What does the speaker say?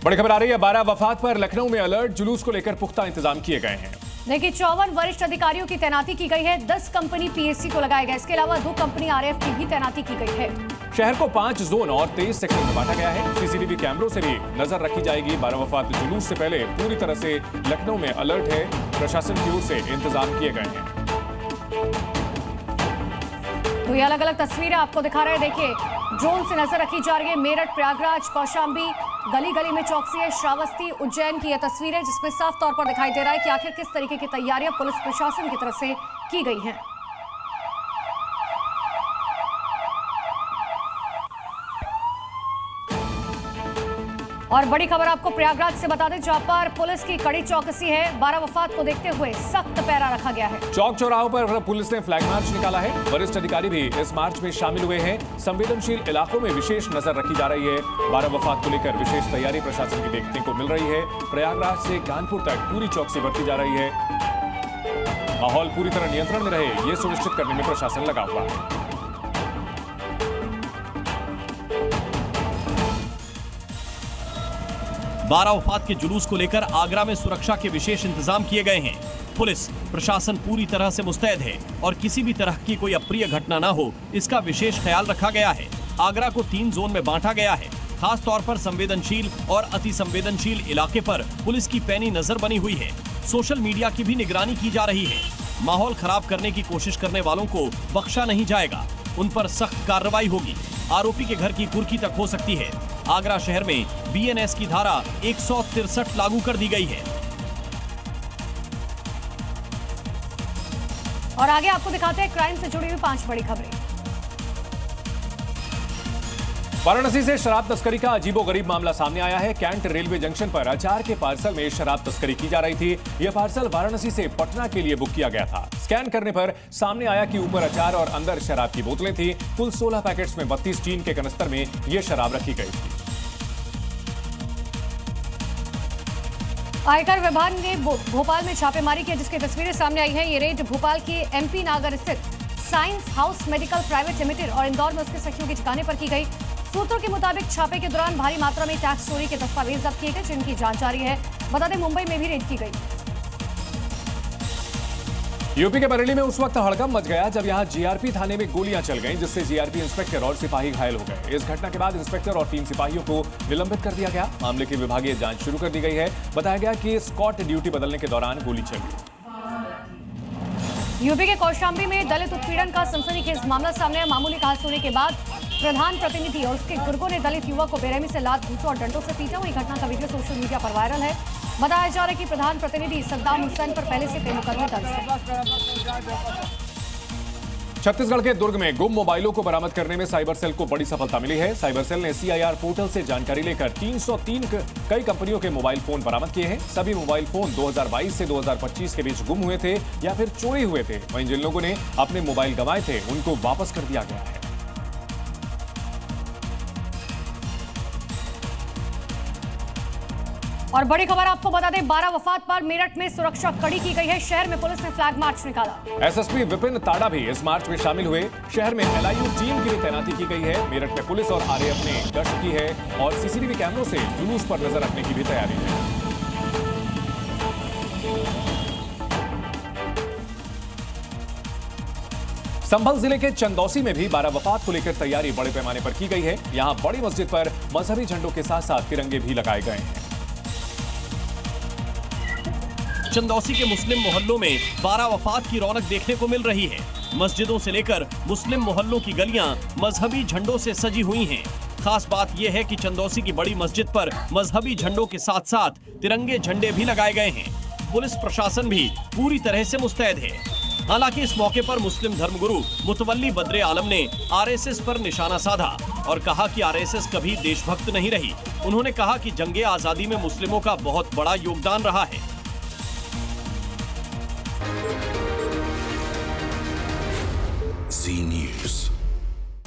बड़ी खबर आ रही है, 12 वफात पर लखनऊ में अलर्ट, जुलूस को लेकर पुख्ता इंतजाम किए गए हैं। देखिए 54 वरिष्ठ अधिकारियों की तैनाती की गई है, 10 कंपनी पीएससी को लगाया गया। इसके अलावा 2 कंपनी आरएफ की भी तैनाती की गई है। शहर को 5 जोन और 23 सेक्टर में बांटा गया है। सीसीटीवी कैमरों से भी नजर रखी जाएगी। 12 वफात जुलूस से पहले पूरी तरह से लखनऊ में अलर्ट है, प्रशासन की ओर से इंतजाम किए गए हैं। तो ये अलग अलग तस्वीरें आपको दिखा रहे हैं। देखिए ड्रोन से नजर रखी जा रही है। मेरठ, प्रयागराज, कौशाम्बी, गली गली में चौकसी है। श्रावस्ती, उज्जैन की यह तस्वीर है जिसमें साफ तौर पर दिखाई दे रहा है कि आखिर किस तरीके की तैयारियां पुलिस प्रशासन की तरफ से की गई हैं। और बड़ी खबर आपको प्रयागराज से बता दें, जहां पर पुलिस की कड़ी चौकसी है। 12 वफात को देखते हुए सख्त पैरा रखा गया है। चौक चौराहों पर पुलिस ने फ्लैग मार्च निकाला है। वरिष्ठ अधिकारी भी इस मार्च में शामिल हुए हैं। संवेदनशील इलाकों में विशेष नजर रखी जा रही है। 12 वफात को लेकर विशेष तैयारी प्रशासन की देखने को मिल रही है। प्रयागराज से कानपुर तक पूरी चौकसी बरती जा रही है। माहौल पूरी तरह नियंत्रण में रहे, ये सुनिश्चित करने में प्रशासन लगा हुआ है। बारह वफात के जुलूस को लेकर आगरा में सुरक्षा के विशेष इंतजाम किए गए हैं। पुलिस प्रशासन पूरी तरह से मुस्तैद है और किसी भी तरह की कोई अप्रिय घटना न हो, इसका विशेष ख्याल रखा गया है। आगरा को 3 जोन में बांटा गया है। खास तौर पर संवेदनशील और अति संवेदनशील इलाके पर पुलिस की पैनी नजर बनी हुई है। सोशल मीडिया की भी निगरानी की जा रही है। माहौल खराब करने की कोशिश करने वालों को बख्शा नहीं जाएगा, उन पर सख्त कार्रवाई होगी। आरोपी के घर की कुर्की तक हो सकती है। आगरा शहर में बीएनएस की धारा 163 लागू कर दी गई है। और आगे आपको दिखाते हैं क्राइम से जुड़ी हुई 5 बड़ी खबरें। वाराणसी से शराब तस्करी का अजीबोगरीब मामला सामने आया है। कैंट रेलवे जंक्शन पर अचार के पार्सल में शराब तस्करी की जा रही थी। यह पार्सल वाराणसी से पटना के लिए बुक किया गया था। स्कैन करने पर सामने आया कि ऊपर अचार और अंदर शराब की बोतलें थी। कुल 16 पैकेट्स में 32 टीन के कनस्तर में यह शराब रखी गई थी। आयकर विभाग ने भोपाल में छापेमारी की, जिसकी तस्वीरें सामने आई है। ये रेड भोपाल के एमपी नागर स्थित science house medical private limited और इंदौर में उसके सखियों के ठिकाने पर की गई। सूत्रों के मुताबिक छापे के दौरान भारी मात्रा में टैक्स चोरी के दस्तावेज जब्त किए गए, जिनकी जांच जारी है। बता दें मुंबई में भी रेड की गई। यूपी के बरेली में उस वक्त हड़कंप मच गया जब यहां जीआरपी थाने में गोलियां चल गईं, जिससे जीआरपी इंस्पेक्टर और सिपाही घायल हो गए। इस घटना के बाद इंस्पेक्टर और 3 सिपाहियों को निलंबित कर दिया गया। मामले की विभागीय जांच शुरू कर दी गई है। बताया गया कि स्कॉट ड्यूटी बदलने के दौरान गोली चली। यूपी के कौशाम्बी में दलित उत्पीड़न का सनसनीखेज मामला सामने आया। मामूली कहासुनी होने के बाद प्रधान प्रतिनिधि और उसके गुर्गों ने दलित युवक को बेरहमी से लात, घूंसों और डंडों से पीटा। वही घटना का वीडियो सोशल मीडिया पर वायरल है। बताया जा रहा है कि प्रधान प्रतिनिधि सद्दाम हुसैन पर पहले से कई मुकदमे दर्ज है। छत्तीसगढ़ के दुर्ग में गुम मोबाइलों को बरामद करने में साइबर सेल को बड़ी सफलता मिली है। साइबर सेल ने सीआईआर पोर्टल से जानकारी लेकर 303 कई कंपनियों के मोबाइल फोन बरामद किए हैं। सभी मोबाइल फोन 2022 से 2025 के बीच गुम हुए थे या फिर चोरी हुए थे। वहीं जिन लोगों ने अपने मोबाइल गंवाए थे उनको वापस कर दिया गया है। और बड़ी खबर आपको बता दें, 12 वफात पर मेरठ में सुरक्षा कड़ी की गई है। शहर में पुलिस ने फ्लैग मार्च निकाला। एसएसपी विपिन ताड़ा भी इस मार्च में शामिल हुए। शहर में एलआईयू टीम की भी तैनाती की गई है। मेरठ में पुलिस और आरएएफ ने गश्त की है और सीसीटीवी कैमरों से जुलूस पर नजर रखने की भी तैयारी है। संभल जिले के चंदौसी में भी 12 वफात को लेकर तैयारी बड़े पैमाने पर की गई है। यहां बड़ी मस्जिद पर मजहबी झंडों के साथ साथ तिरंगे भी लगाए गए हैं। चंदौसी के मुस्लिम मोहल्लों में 12 वफात की रौनक देखने को मिल रही है। मस्जिदों से लेकर मुस्लिम मोहल्लों की गलियां मजहबी झंडों से सजी हुई हैं। खास बात यह है कि चंदौसी की बड़ी मस्जिद पर मजहबी झंडों के साथ साथ तिरंगे झंडे भी लगाए गए हैं। पुलिस प्रशासन भी पूरी तरह से मुस्तैद है। हालांकि इस मौके पर मुस्लिम धर्मगुरु मुतवल्ली बद्रे आलम ने आरएसएस पर निशाना साधा और कहा कि आरएसएस कभी देशभक्त नहीं रही। उन्होंने कहा कि जंगे आजादी में मुस्लिमों का बहुत बड़ा योगदान रहा है।